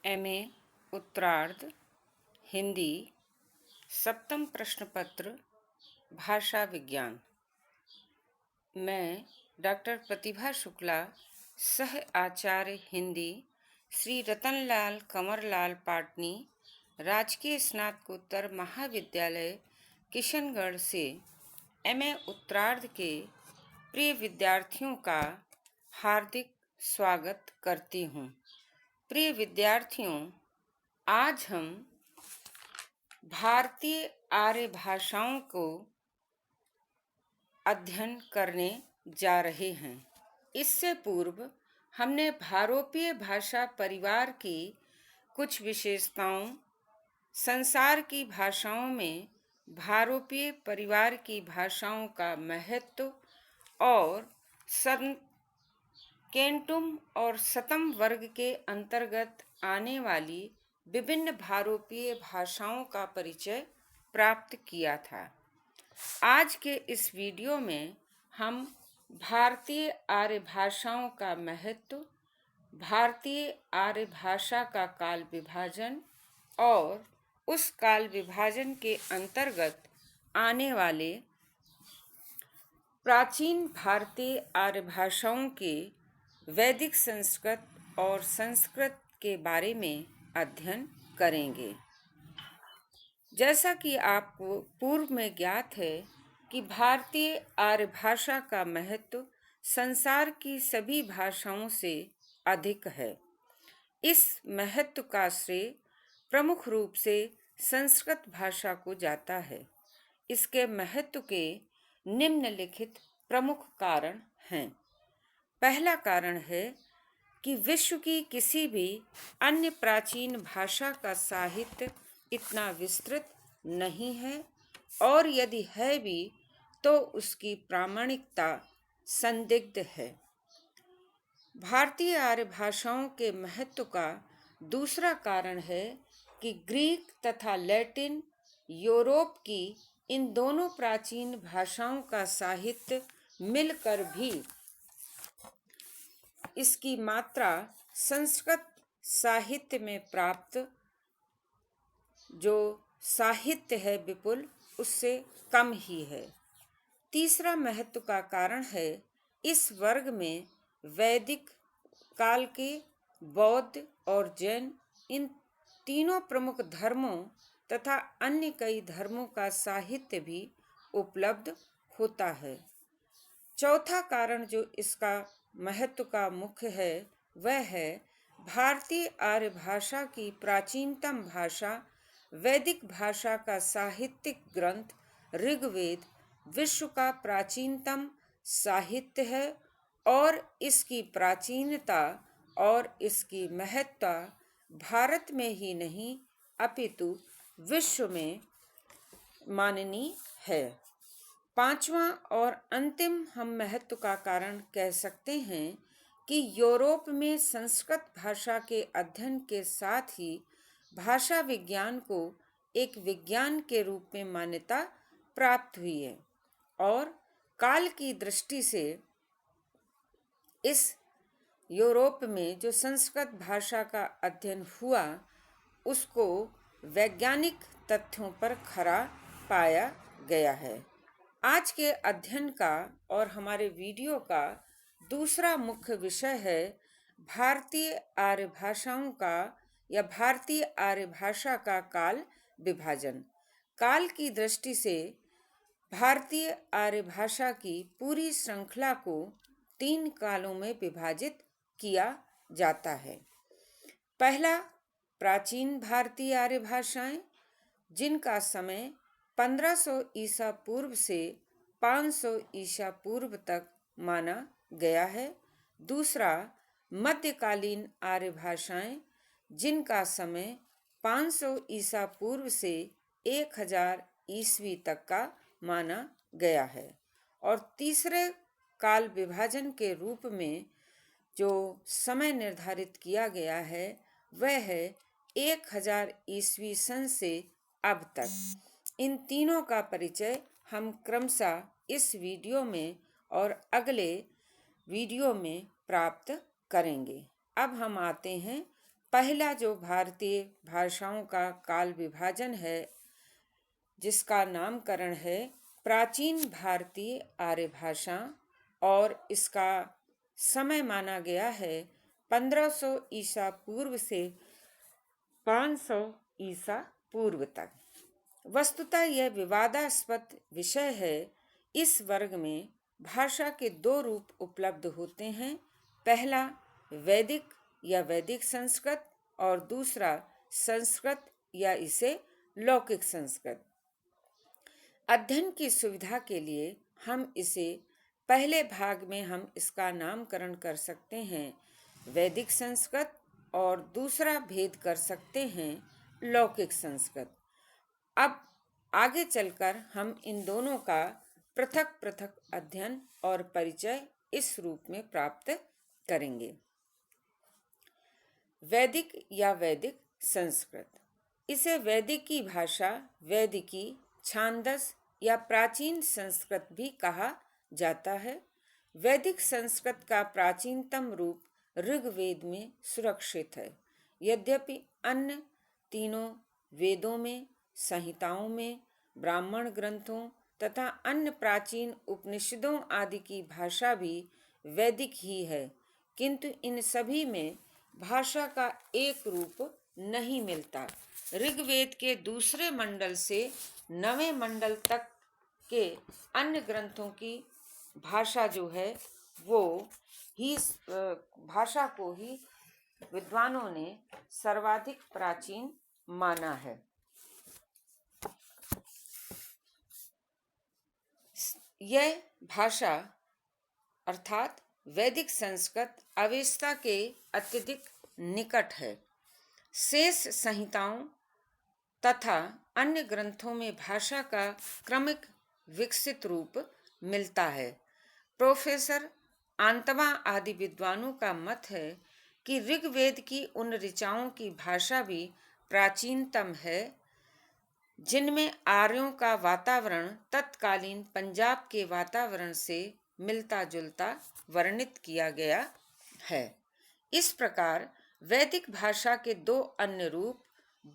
MA उत्तरार्ध हिंदी सप्तम प्रश्न पत्र भाषा विज्ञान। मैं डॉक्टर प्रतिभा शुक्ला, सह आचार्य हिंदी, श्री रतनलाल कंवरलाल पाटनी, राजकीय स्नातकोत्तर महाविद्यालय किशनगढ़ से एमए उत्तरार्ध के प्रिय विद्यार्थियों का हार्दिक स्वागत करती हूँ। प्रिय विद्यार्थियों, आज हम भारतीय आर्य भाषाओं को अध्ययन करने जा रहे हैं। इससे पूर्व हमने भारोपीय भाषा परिवार की कुछ विशेषताओं, संसार की भाषाओं में भारोपीय परिवार की भाषाओं का महत्व और केंटुम और शतम वर्ग के अंतर्गत आने वाली विभिन्न भारोपीय भाषाओं का परिचय प्राप्त किया था। आज के इस वीडियो में हम भारतीय आर्य भाषाओं का महत्व, भारतीय आर्य भाषा का काल विभाजन और उस काल विभाजन के अंतर्गत आने वाले प्राचीन भारतीय आर्य भाषाओं के वैदिक संस्कृत और संस्कृत के बारे में अध्ययन करेंगे। जैसा कि आपको पूर्व में ज्ञात है कि भारतीय आर्य भाषा का महत्व संसार की सभी भाषाओं से अधिक है। इस महत्व का श्रेय प्रमुख रूप से संस्कृत भाषा को जाता है। इसके महत्व के निम्नलिखित प्रमुख कारण हैं। पहला कारण है कि विश्व की किसी भी अन्य प्राचीन भाषा का साहित्य इतना विस्तृत नहीं है, और यदि है भी तो उसकी प्रामाणिकता संदिग्ध है। भारतीय आर्य भाषाओं के महत्व का दूसरा कारण है कि ग्रीक तथा लैटिन यूरोप की इन दोनों प्राचीन भाषाओं का साहित्य मिलकर भी इसकी मात्रा संस्कृत साहित्य में प्राप्त जो साहित्य है विपुल, उससे कम ही है। तीसरा महत्व का कारण है इस वर्ग में वैदिक काल के बौद्ध और जैन इन तीनों प्रमुख धर्मों तथा अन्य कई धर्मों का साहित्य भी उपलब्ध होता है। चौथा कारण जो इसका महत्व का मुख्य है वह है भारतीय आर्य भाषा की प्राचीनतम भाषा वैदिक भाषा का साहित्यिक ग्रंथ ऋग्वेद विश्व का प्राचीनतम साहित्य है, और इसकी प्राचीनता और इसकी महत्ता भारत में ही नहीं अपितु विश्व में माननीय है। पांचवा और अंतिम हम महत्व का कारण कह सकते हैं कि यूरोप में संस्कृत भाषा के अध्ययन के साथ ही भाषा विज्ञान को एक विज्ञान के रूप में मान्यता प्राप्त हुई है, और काल की दृष्टि से इस यूरोप में जो संस्कृत भाषा का अध्ययन हुआ उसको वैज्ञानिक तथ्यों पर खरा पाया गया है। आज के अध्ययन का और हमारे वीडियो का दूसरा मुख्य विषय है भारतीय आर्य भाषाओं का या भारतीय आर्य भाषा का काल विभाजन। काल की दृष्टि से भारतीय आर्य भाषा की पूरी श्रृंखला को 3 कालों में विभाजित किया जाता है। पहला, प्राचीन भारतीय आर्य भाषाएं, जिनका समय 1500 ईसा पूर्व से 500 ईसा पूर्व तक माना गया है। दूसरा, मध्यकालीन आर्य भाषाएं, जिनका समय 500 ईसा पूर्व से 1000 ईस्वी तक का माना गया है। और तीसरे काल विभाजन के रूप में जो समय निर्धारित किया गया है वह है 1000 ईस्वी सन से अब तक। इन तीनों का परिचय हम क्रमशः इस वीडियो में और अगले वीडियो में प्राप्त करेंगे। अब हम आते हैं पहला जो भारतीय भाषाओं का काल विभाजन है, जिसका नामकरण है प्राचीन भारतीय आर्य भाषा, और इसका समय माना गया है 1500 ईसा पूर्व से 500 ईसा पूर्व तक। वस्तुतः यह विवादास्पद विषय है। इस वर्ग में भाषा के दो रूप उपलब्ध होते हैं, पहला वैदिक या वैदिक संस्कृत और दूसरा संस्कृत या इसे लौकिक संस्कृत। अध्ययन की सुविधा के लिए हम इसे पहले भाग में हम इसका नामकरण कर सकते हैं वैदिक संस्कृत और दूसरा भेद कर सकते हैं लौकिक संस्कृत। अब आगे चलकर हम इन दोनों का पृथक पृथक अध्ययन और परिचय इस रूप में प्राप्त करेंगे। वैदिक या वैदिक संस्कृत, इसे वैदिकी भाषा, वैदिकी, छांदस या प्राचीन संस्कृत भी कहा जाता है। वैदिक संस्कृत का प्राचीनतम रूप ऋग्वेद में सुरक्षित है। यद्यपि अन्य तीनों वेदों में, संहिताओं में, ब्राह्मण ग्रंथों तथा अन्य प्राचीन उपनिषदों आदि की भाषा भी वैदिक ही है, किंतु इन सभी में भाषा का एक रूप नहीं मिलता। ऋग्वेद के दूसरे मंडल से 9वें मंडल तक के अन्य ग्रंथों की भाषा जो है वो ही भाषा को ही विद्वानों ने सर्वाधिक प्राचीन माना है। यह भाषा अर्थात वैदिक संस्कृत अवेस्ता के अत्यधिक निकट है। शेष संहिताओं तथा अन्य ग्रंथों में भाषा का क्रमिक विकसित रूप मिलता है। प्रोफेसर आंतवा आदि विद्वानों का मत है कि ऋग्वेद की उन ऋचाओं की भाषा भी प्राचीनतम है जिनमें आर्यों का वातावरण तत्कालीन पंजाब के वातावरण से मिलता जुलता वर्णित किया गया है। इस प्रकार वैदिक भाषा के दो अन्य रूप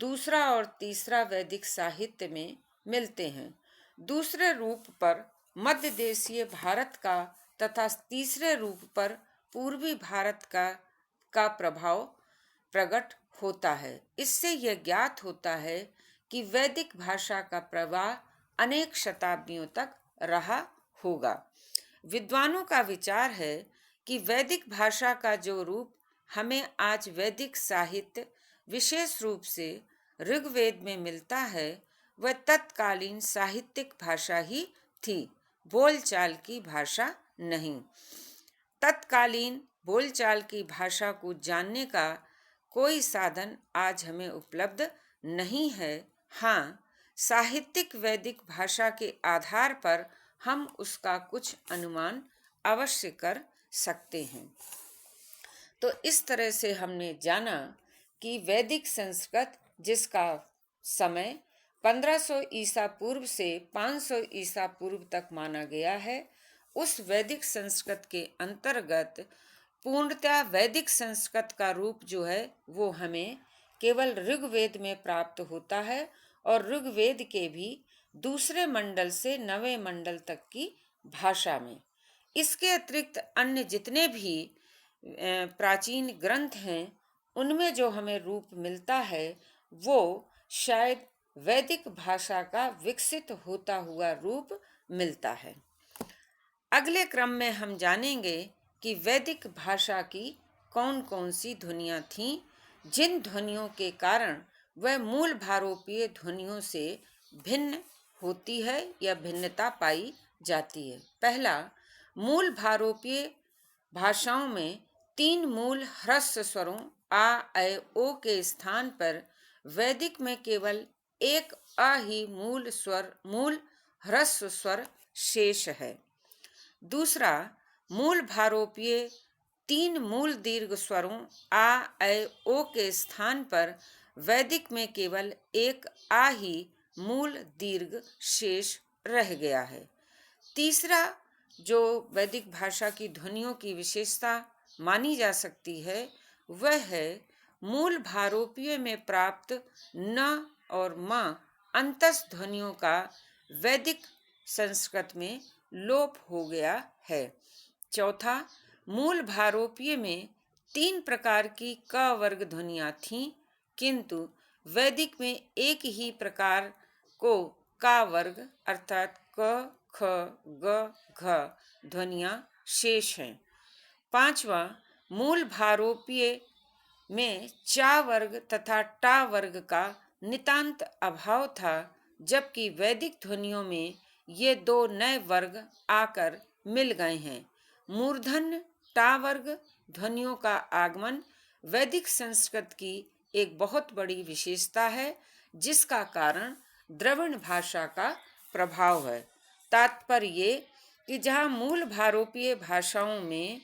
दूसरा और तीसरा वैदिक साहित्य में मिलते हैं। दूसरे रूप पर मध्य देशीय भारत का तथा तीसरे रूप पर पूर्वी भारत का प्रभाव प्रकट होता है। इससे यह ज्ञात होता है कि वैदिक भाषा का प्रवाह अनेक शताब्दियों तक रहा होगा। विद्वानों का विचार है कि वैदिक भाषा का जो रूप हमें आज वैदिक साहित्य विशेष रूप से ऋग्वेद में मिलता है वह तत्कालीन साहित्यिक भाषा ही थी, बोलचाल की भाषा नहीं। तत्कालीन बोलचाल की भाषा को जानने का कोई साधन आज हमें उपलब्ध नहीं है। हाँ, साहित्यिक वैदिक भाषा के आधार पर हम उसका कुछ अनुमान अवश्य कर सकते हैं। तो इस तरह से हमने जाना कि वैदिक संस्कृत, जिसका समय 1500 ईसा पूर्व से 500 ईसा पूर्व तक माना गया है, उस वैदिक संस्कृत के अंतर्गत पूर्णतः वैदिक संस्कृत का रूप जो है वो हमें केवल ऋग्वेद में प्राप्त होता है और ऋग्वेद के भी दूसरे मंडल से 9वें मंडल तक की भाषा में। इसके अतिरिक्त अन्य जितने भी प्राचीन ग्रंथ हैं उनमें जो हमें रूप मिलता है वो शायद वैदिक भाषा का विकसित होता हुआ रूप मिलता है। अगले क्रम में हम जानेंगे कि वैदिक भाषा की कौन कौन सी ध्वनियाँ थीं, जिन ध्वनियों के कारण वह मूल भारोपीय ध्वनियों से भिन्न होती है या भिन्नता पाई जाती है। पहला, मूल भारोपीय भाषाओं में 3 मूल ह्रस्व स्वरों आ, ऐ, ओ के स्थान पर वैदिक में केवल एक अ ही मूल ह्रस्व स्वर शेष है। दूसरा, मूल भारोपीय 3 मूल दीर्घ स्वरों आ, ऐ, ओ के स्थान पर वैदिक में केवल एक आ ही मूल दीर्घ शेष रह गया है। तीसरा, जो वैदिक भाषा की ध्वनियों की विशेषता मानी जा सकती है वह है मूल भारोपीय में प्राप्त न और म अंतस ध्वनियों का वैदिक संस्कृत में लोप हो गया है। चौथा, मूल भारोपीय में 3 प्रकार की क वर्ग ध्वनियां थीं, किंतु वैदिक में एक ही प्रकार को का वर्ग अर्थात क, ख, ग, घ ध्वनियां शेष हैं। पांचवा, मूल भारोपीय में चा वर्ग तथा टा वर्ग का नितांत अभाव था, जबकि वैदिक ध्वनियों में ये 2 नए वर्ग आकर मिल गए हैं। मूर्धन्य टा वर्ग ध्वनियों का आगमन वैदिक संस्कृत की एक बहुत बड़ी विशेषता है, जिसका कारण द्रविड़ भाषा का प्रभाव है। तात्पर्य ये कि जहाँ मूल भारोपीय भाषाओं में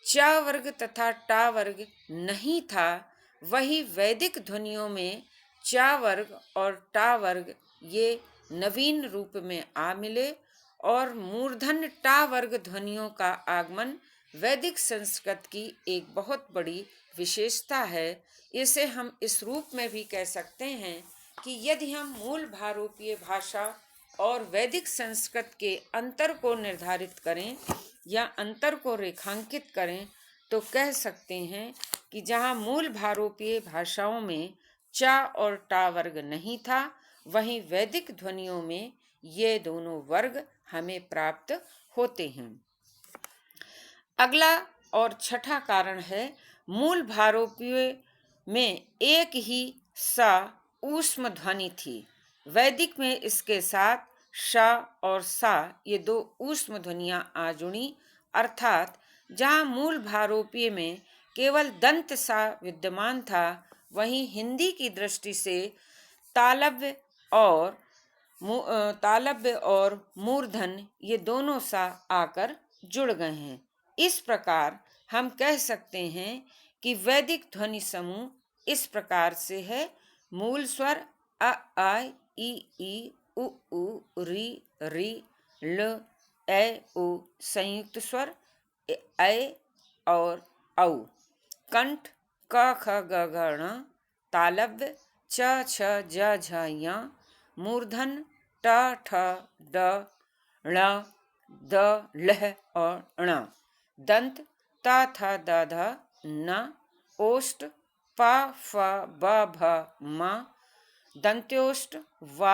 चा वर्ग तथा टा वर्ग नहीं था, वही वैदिक ध्वनियों में चा वर्ग और टा वर्ग ये नवीन रूप में आ मिले और मूर्धन्य टा वर्ग ध्वनियों का आगमन वैदिक संस्कृत की एक बहुत बड़ी विशेषता है। इसे हम इस रूप में भी कह सकते हैं कि यदि हम मूल भारोपीय भाषा और वैदिक संस्कृत के अंतर को निर्धारित करें या अंतर को रेखांकित करें तो कह सकते हैं कि जहाँ मूल भारोपीय भाषाओं में चा और टा वर्ग नहीं था, वहीं वैदिक ध्वनियों में ये दोनों वर्ग हमें प्राप्त होते हैं। अगला और छठा कारण है, मूल भारोपीय में एक ही सा ऊष्म ध्वनि थी। वैदिक में इसके साथ श और सा ये 2 ऊष्म ध्वनियां आ जुड़ी, अर्थात जहाँ मूल भारोपीय में केवल दंत सा विद्यमान था, वहीं हिंदी की दृष्टि से तालव्य और मूर्धन्य ये दोनों सा आकर जुड़ गए हैं। इस प्रकार हम कह सकते हैं कि वैदिक ध्वनि समूह इस प्रकार से है। मूल स्वर अ, आ, ई, उ, री, ल, ए, उ, संयुक्त स्वर ए और औ, कंठ क, ख, ग, घ, ण, तालव्य च, छ, ज, झ, य, मूर्धन्य ट, ठ, ड, ण, द, लह और ण, दंत ता, थ, द, ध, न, ओष्ठ प, फ, ब, भ, म, दंत्योष्ठ व,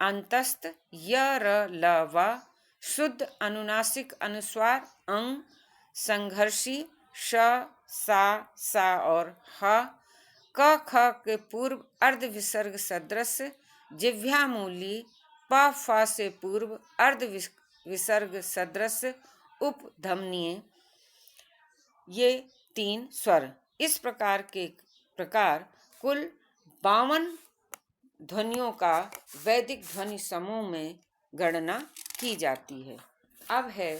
अंतस्थ य, र, ल, व, शुद्ध अनुनासिक अनुस्वार अंग, संघर्षी श, सा और ह, क, ख के पूर्व अर्ध विसर्ग सदृश जिह्वामूली, प, फ से पूर्व अर्ध विसर्ग सदृश उपधमनीय, ये 3 स्वर। इस प्रकार कुल 52 ध्वनियों का वैदिक ध्वनि समूह में गणना की जाती है। अब है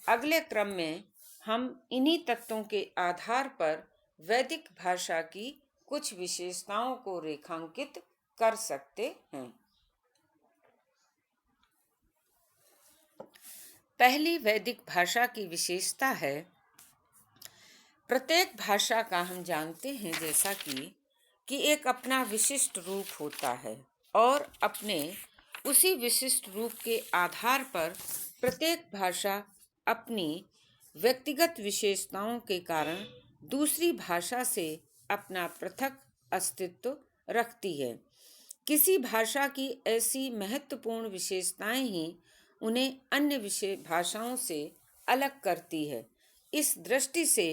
अगले क्रम में हम इन्हीं तत्वों के आधार पर वैदिक भाषा की कुछ विशेषताओं को रेखांकित कर सकते हैं। पहली वैदिक भाषा की विशेषता है, प्रत्येक भाषा का हम जानते हैं जैसा कि एक अपना विशिष्ट रूप होता है और अपने उसी विशिष्ट रूप के आधार पर प्रत्येक भाषा अपनी व्यक्तिगत विशेषताओं के कारण दूसरी भाषा से अपना पृथक अस्तित्व रखती है। किसी भाषा की ऐसी महत्वपूर्ण विशेषताएं ही उन्हें अन्य भाषाओं से अलग करती है। इस दृष्टि से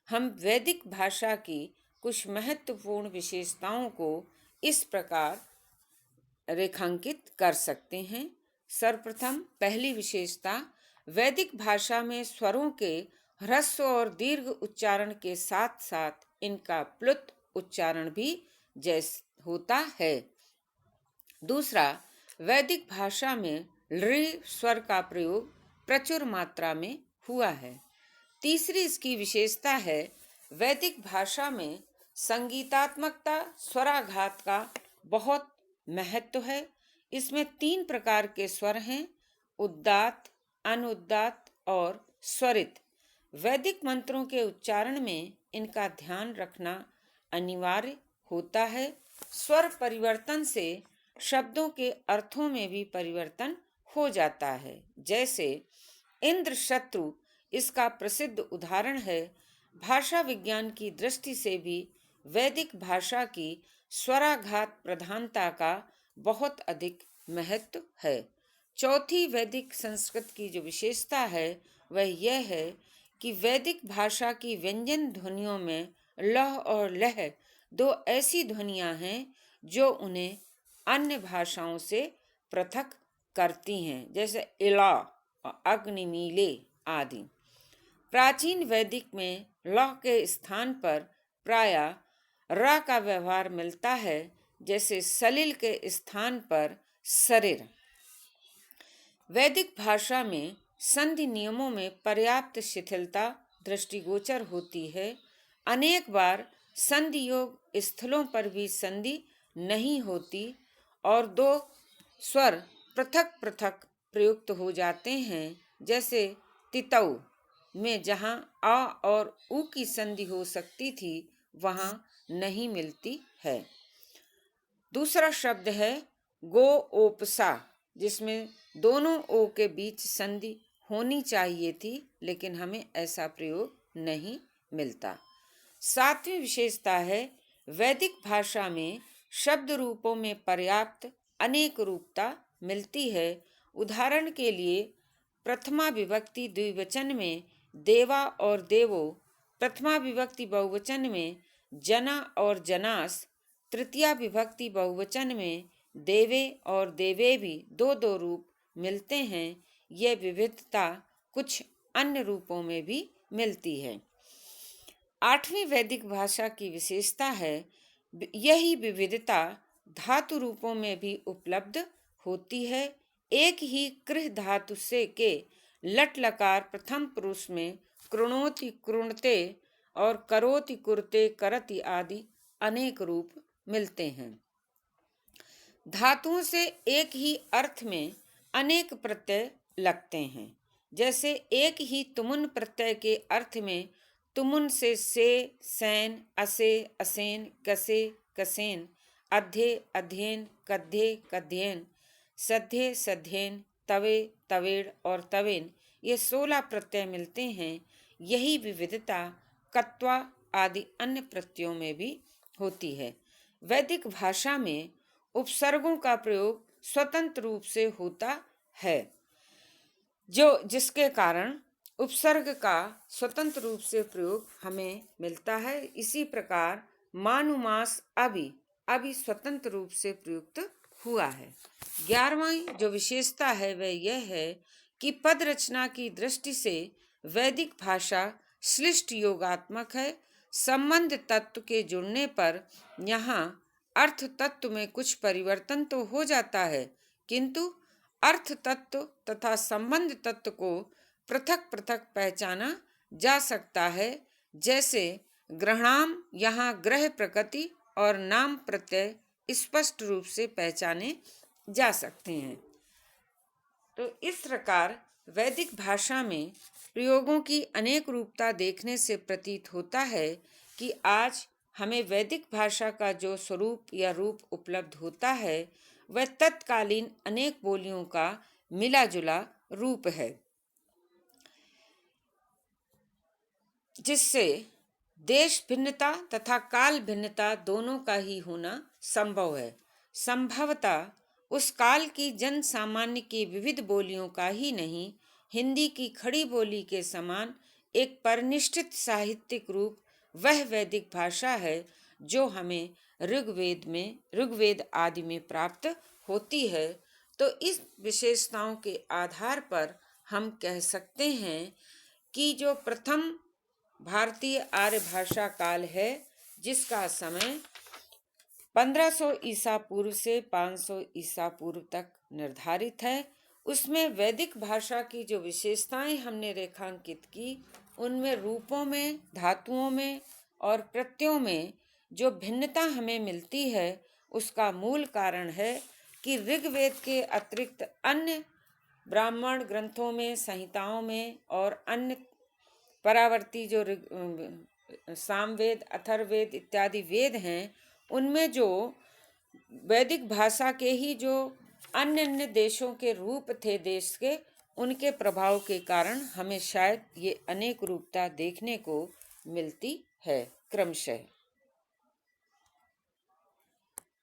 हम वैदिक भाषा की कुछ महत्वपूर्ण विशेषताओं को इस प्रकार रेखांकित कर सकते हैं। सर्वप्रथम पहली विशेषता, वैदिक भाषा में स्वरों के ह्रस्व और दीर्घ उच्चारण के साथ साथ इनका प्लुत उच्चारण भी जैसा होता है। दूसरा, वैदिक भाषा में ऋ स्वर का प्रयोग प्रचुर मात्रा में हुआ है। तीसरी इसकी विशेषता है, वैदिक भाषा में संगीतात्मकता स्वराघात का बहुत महत्व है। इसमें 3 प्रकार के स्वर हैं, उदात्त, अनुदात्त और स्वरित। वैदिक मंत्रों के उच्चारण में इनका ध्यान रखना अनिवार्य होता है। स्वर परिवर्तन से शब्दों के अर्थों में भी परिवर्तन हो जाता है। जैसे इंद्र शत्रु इसका प्रसिद्ध उदाहरण है। भाषा विज्ञान की दृष्टि से भी वैदिक भाषा की स्वराघात प्रधानता का बहुत अधिक महत्व है। चौथी वैदिक संस्कृत की जो विशेषता है वह यह है कि वैदिक भाषा की व्यंजन ध्वनियों में लह और लह दो ऐसी ध्वनियां हैं जो उन्हें अन्य भाषाओं से पृथक करती हैं, जैसे इला और अग्निमीले आदि। प्राचीन वैदिक में लह के स्थान पर प्रायः र का व्यवहार मिलता है, जैसे सलिल के स्थान पर शरीर। वैदिक भाषा में संधि नियमों में पर्याप्त शिथिलता दृष्टिगोचर होती है। अनेक बार संधि योग स्थलों पर भी संधि नहीं होती और दो स्वर पृथक पृथक प्रयुक्त हो जाते हैं, जैसे तितौ में जहाँ आ और उ की संधि हो सकती थी वहाँ नहीं मिलती है। दूसरा शब्द है गोओपसा, जिसमें दोनों ओ के बीच संधि होनी चाहिए थी, लेकिन हमें ऐसा प्रयोग नहीं मिलता। सातवीं विशेषता है वैदिक भाषा में शब्द रूपों में पर्याप्त अनेक रूपता मिलती है। उदाहरण के लिए प्रथमा विभक्ति द्विवचन में देवा और देवो, प्रथमा विभक्ति बहुवचन में जना और जनास, तृतीया विभक्ति बहुवचन में देवे और देवे भी दो दो रूप मिलते हैं। यह विविधता कुछ अन्य रूपों में भी मिलती है। आठवीं वैदिक भाषा की विशेषता है यही विविधता धातु रूपों में भी उपलब्ध होती है। एक ही कृ धातु से के लट लकार प्रथम पुरुष में कृणोति कृणते और करोति कुरते करति आदि अनेक रूप मिलते हैं। धातुओं से एक ही अर्थ में अनेक प्रत्यय लगते हैं, जैसे एक ही तुमुन प्रत्यय के अर्थ में तुमुन से सैन, असे, असेन, कसे, कसेन, अध्ये, अध्ययन, कध्ये, कध्ययन, सध्ये, सध्येन, तवे, तवेड़ और तवेन, ये 16 प्रत्यय मिलते हैं। यही विविधता कत्वा आदि अन्य प्रत्ययों में भी होती है। वैदिक भाषा में उपसर्गों का प्रयोग स्वतंत्र रूप से होता है, जिसके कारण उपसर्ग का स्वतंत्र रूप से प्रयोग हमें मिलता है। इसी प्रकार मानुमास अभी स्वतंत्र रूप से प्रयुक्त हुआ है। 11वां जो विशेषता है वह यह है कि पद रचना की दृष्टि से वैदिक भाषा श्लिष्ट योगात्मक है। संबंध तत्व के जुड़ने पर यहाँ अर्थ तत्व में कुछ परिवर्तन तो हो जाता है, किंतु अर्थ तत्व तथा संबंध तत्व को पृथक पृथक पहचाना जा सकता है। जैसे ग्रहणाम, यहाँ ग्रह प्रकृति और नाम प्रत्यय स्पष्ट रूप से पहचाने जा सकते हैं। तो इस प्रकार वैदिक भाषा में प्रयोगों की अनेक रूपता देखने से प्रतीत होता है कि आज हमें वैदिक भाषा का जो स्वरूप या रूप उपलब्ध होता है वह तत्कालीन अनेक बोलियों का मिला जुला रूप है, जिससे देश भिन्नता तथा काल भिन्नता दोनों का ही होना संभव है। संभवतः उस काल की जन सामान्य की विविध बोलियों का ही नहीं, हिंदी की खड़ी बोली के समान एक परिनिष्ठित साहित्यिक रूप वह वैदिक भाषा है जो हमें ऋग्वेद आदि में प्राप्त होती है। तो इस विशेषताओं के आधार पर हम कह सकते हैं कि जो प्रथम भारतीय आर्य भाषा काल है, जिसका समय 1500 ईसा पूर्व से 500 ईसा पूर्व तक निर्धारित है, उसमें वैदिक भाषा की जो विशेषताएं हमने रेखांकित की, उनमें रूपों में, धातुओं में और प्रत्ययों में जो भिन्नता हमें मिलती है, उसका मूल कारण है कि ऋग्वेद के अतिरिक्त अन्य ब्राह्मण ग्रंथों में, संहिताओं में और अन्य परावर्ती जो सामवेद, अथर्ववेद इत्यादि वेद हैं, उनमें जो वैदिक भाषा के ही जो अन्य अन्य देशों के रूप थे देश के, उनके प्रभाव के कारण हमें शायद ये अनेक रूपता देखने को मिलती है क्रमशः।